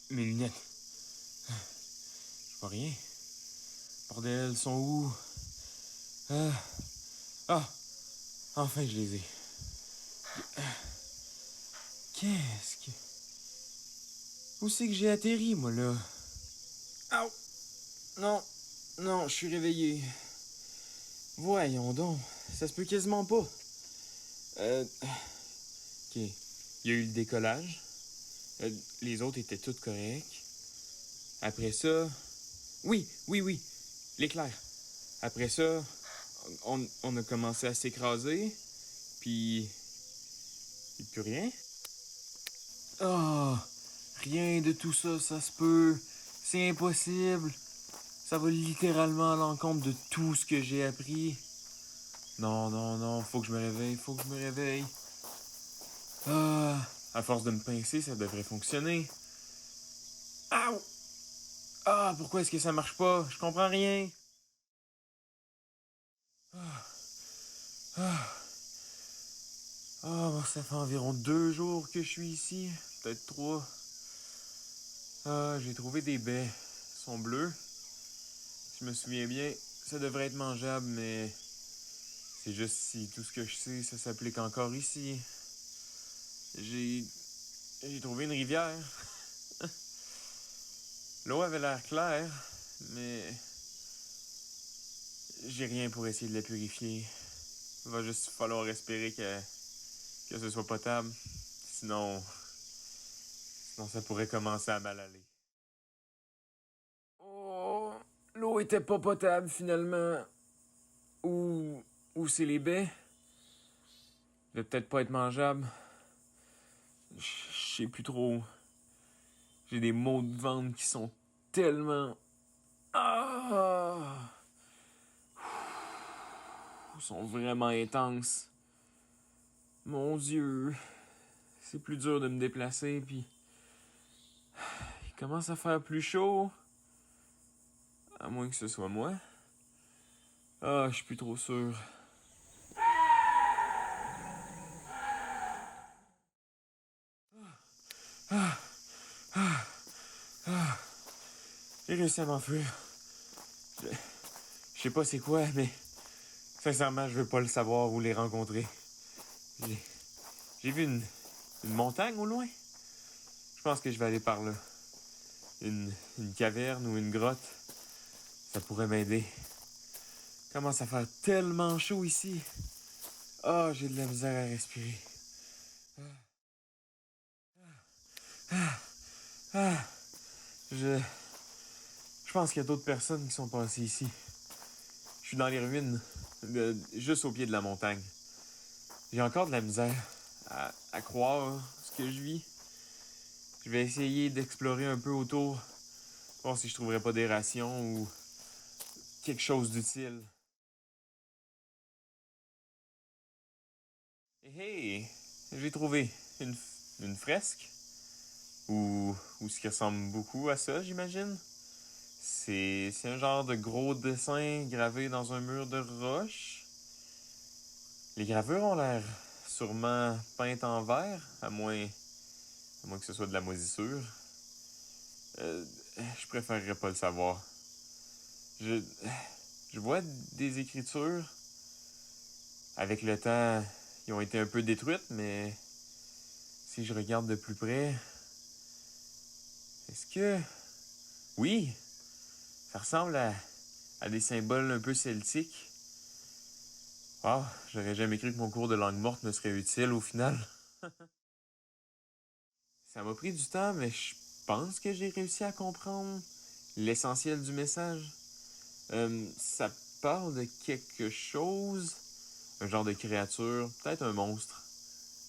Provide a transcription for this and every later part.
Mes lunettes. Je vois rien. Bordel, elles sont où? Ah, ah, enfin je les ai. Qu'est-ce que... Où c'est que j'ai atterri, moi, là? Aouh! Non, non, je suis réveillé. Voyons donc, ça se peut quasiment pas. Ok. Il y a eu le décollage. Les autres étaient toutes corrects. Après ça... Oui, oui, oui, l'éclair. Après ça, on a commencé à s'écraser, puis... Plus rien. Ah, rien de tout ça, ça se peut. C'est impossible. Ça va littéralement à l'encontre de tout ce que j'ai appris. Non, non, non, faut que je me réveille, faut que je me réveille. Ah, à force de me pincer, ça devrait fonctionner. Aouh! Ah, pourquoi est-ce que ça marche pas? Je comprends rien. Ah, bon, ça fait environ 2 jours que je suis ici. Peut-être 3. Ah, j'ai trouvé des baies. Elles sont bleues. Si je me souviens bien, ça devrait être mangeable, mais c'est juste si tout ce que je sais, ça s'applique encore ici. J'ai... J'ai trouvé une rivière. L'eau avait l'air claire, mais j'ai rien pour essayer de la purifier. Il va juste falloir espérer que ce soit potable. Sinon ça pourrait commencer à mal aller. Oh, l'eau était pas potable finalement. Ou, ou c'est les baies. Il va peut-être pas être mangeable. Je sais plus trop. J'ai des maux de ventre qui sont tellement... Ah! Ils sont vraiment intenses. Mon Dieu. C'est plus dur de me déplacer, puis... Il commence à faire plus chaud. À moins que ce soit moi. Ah, je suis plus trop sûr. J'ai réussi à m'enfuir. Je... je sais pas c'est quoi, mais... Sincèrement, je veux pas le savoir ou les rencontrer. J'ai, j'ai vu une montagne au loin. Je pense que je vais aller par là. Une caverne ou une grotte. Ça pourrait m'aider. Commence à faire tellement chaud ici. Ah, j'ai de la misère à respirer. Ah, je... Je pense qu'il y a d'autres personnes qui sont passées ici. Je suis dans les ruines, juste au pied de la montagne. J'ai encore de la misère à croire ce que je vis. Je vais essayer d'explorer un peu autour, voir si je trouverais pas des rations ou quelque chose d'utile. Hey, j'ai trouvé une fresque, ou ce qui ressemble beaucoup à ça, j'imagine. C'est un genre de gros dessin gravé dans un mur de roche. Les gravures ont l'air sûrement peintes en vert, à moins que ce soit de la moisissure. Euh, je préférerais pas le savoir. Je, je vois des écritures. Avec le temps, ils ont été un peu détruites, mais si je regarde de plus près, est-ce que... Oui, ça ressemble à des symboles un peu celtiques. Ah, j'aurais jamais cru que mon cours de langue morte me serait utile au final. Ça m'a pris du temps, mais je pense que j'ai réussi à comprendre l'essentiel du message. Ça parle de quelque chose, un genre de créature, peut-être un monstre,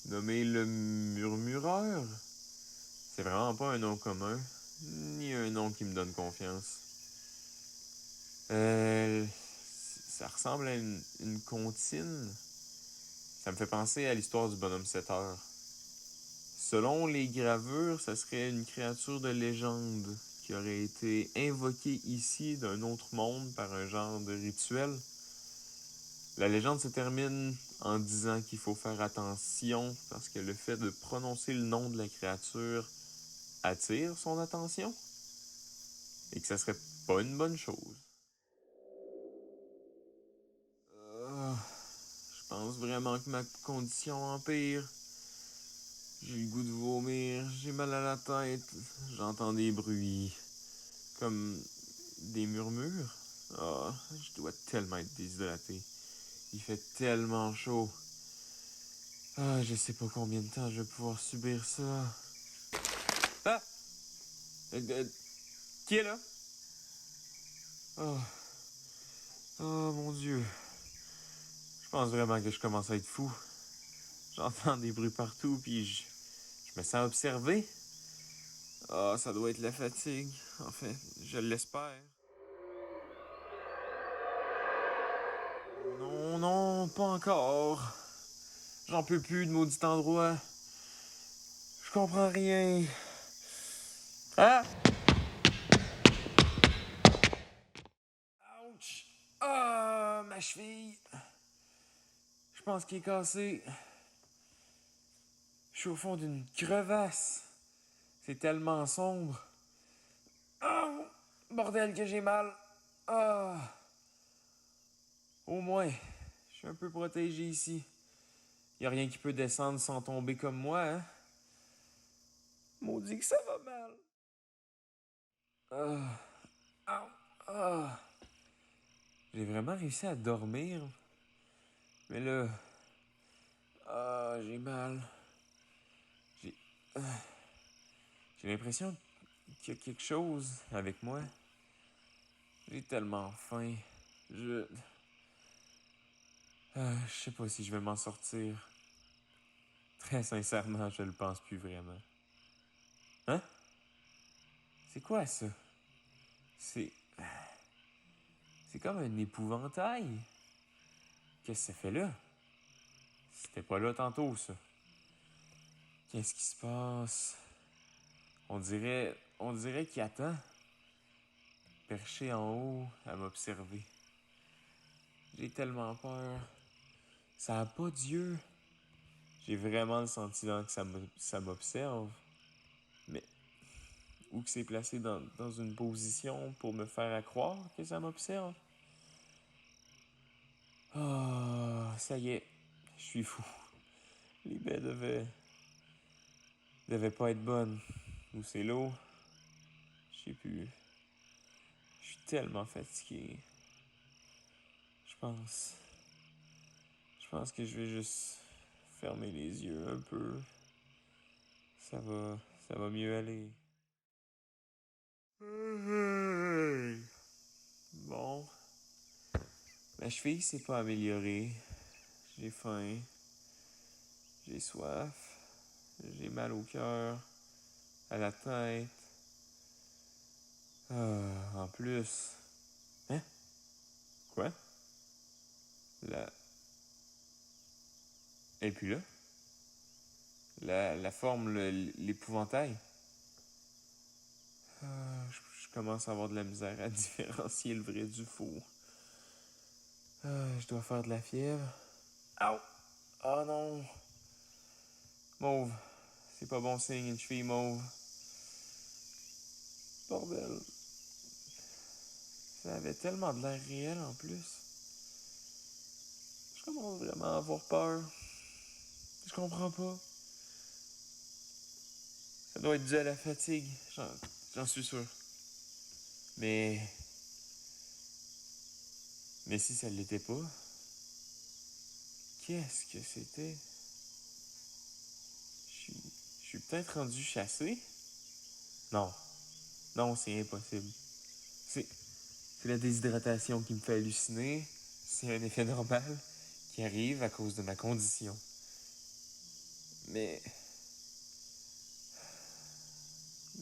nommé le Murmureur. C'est vraiment pas un nom commun, ni un nom qui me donne confiance. Ça ressemble à une comptine. Ça me fait penser à l'histoire du bonhomme 7 heures. Selon les gravures, ça serait une créature de légende qui aurait été invoquée ici d'un autre monde par un genre de rituel. La légende se termine en disant qu'il faut faire attention parce que le fait de prononcer le nom de la créature attire son attention et que ça serait pas une bonne chose. Je pense vraiment que ma condition empire. J'ai le goût de vomir, j'ai mal à la tête, j'entends des bruits, comme des murmures. Ah, je dois tellement être déshydraté. Il fait tellement chaud. Ah, je sais pas combien de temps je vais pouvoir subir ça. Ah! Qui est là? Oh. Oh mon Dieu. Je pense vraiment que je commence à être fou. J'entends des bruits partout, puis je me sens observé. Ah, ça doit être la fatigue. Enfin, je l'espère. Non, non, pas encore. J'en peux plus de maudit endroit. Je comprends rien. Ah! Ouch! Ah, ma cheville. Je pense qu'il est cassé. Je suis au fond d'une crevasse. C'est tellement sombre. Oh! Bordel que j'ai mal. Ah! Au moins, je suis un peu protégé ici. Y a rien qui peut descendre sans tomber comme moi, hein? Maudit que ça va mal. Ah! Ah! Ah! J'ai vraiment réussi à dormir. Mais là... Ah, j'ai mal. J'ai... ah, j'ai l'impression qu'il y a quelque chose avec moi. J'ai tellement faim. Je... je sais pas si je vais m'en sortir. Très sincèrement, je le pense plus vraiment. Hein? C'est quoi ça? C'est... C'est comme un épouvantail. Qu'est-ce que ça fait là? C'était pas là tantôt, ça. Qu'est-ce qui se passe? On dirait qu'il attend, perché en haut, à m'observer. J'ai tellement peur. Ça a pas d'yeux. J'ai vraiment le sentiment que ça m'observe. Mais où que c'est placé dans une position pour me faire croire que ça m'observe? Ah, ça y est, je suis fou. Les baies devaient pas être bonnes. Où c'est l'eau? Je sais plus. Je suis tellement fatigué. Je pense. Je pense que je vais juste fermer les yeux un peu. Ça va. Ça va mieux aller. Bon. Ma cheville s'est pas améliorée. J'ai faim. J'ai soif. J'ai mal au cœur. À la tête. En plus. Hein? Quoi? La. Et puis là? La forme, l'épouvantail. Je commence à avoir de la misère à différencier le vrai du faux. Je dois faire de la fièvre. Aouh! Oh non! Mauve. C'est pas bon signe, une cheville mauve. Bordel. Ça avait tellement de l'air réel en plus. Je commence vraiment à avoir peur. Je comprends pas. Ça doit être dû à la fatigue. J'en suis sûr. Mais. Mais si ça l'était pas, qu'est-ce que c'était? Je suis peut-être rendu chassé? Non. Non, c'est impossible. C'est. C'est la déshydratation qui me fait halluciner. C'est un effet normal qui arrive à cause de ma condition. Mais.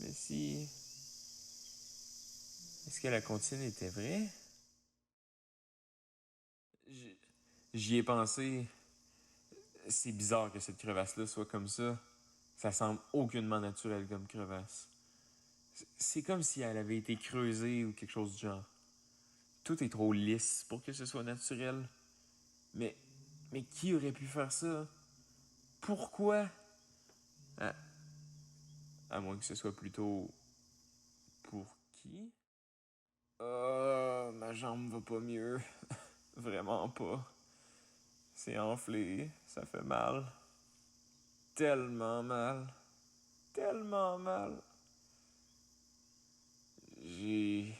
Mais si. Est-ce que la comptine était vraie? J'y ai pensé. C'est bizarre que cette crevasse-là soit comme ça. Ça semble aucunement naturel comme crevasse. C'est comme si elle avait été creusée ou quelque chose du genre. Tout est trop lisse pour que ce soit naturel. Mais, mais qui aurait pu faire ça? Pourquoi? Ah, À moins que ce soit plutôt... Pour qui? Ma jambe va pas mieux. Vraiment pas. C'est enflé, ça fait mal. Tellement mal. Tellement mal. J'ai...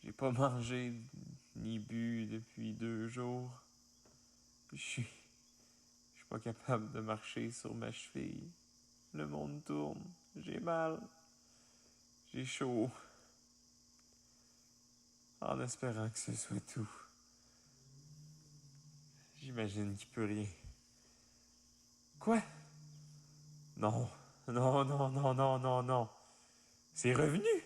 J'ai pas mangé ni bu depuis 2 jours. Je suis... Je suis pas capable de marcher sur ma cheville. Le monde tourne. J'ai mal. J'ai chaud. En espérant que ce soit tout. J'imagine qu'il peut rien. Quoi? Non. Non, non, non, non, non, non. C'est revenu!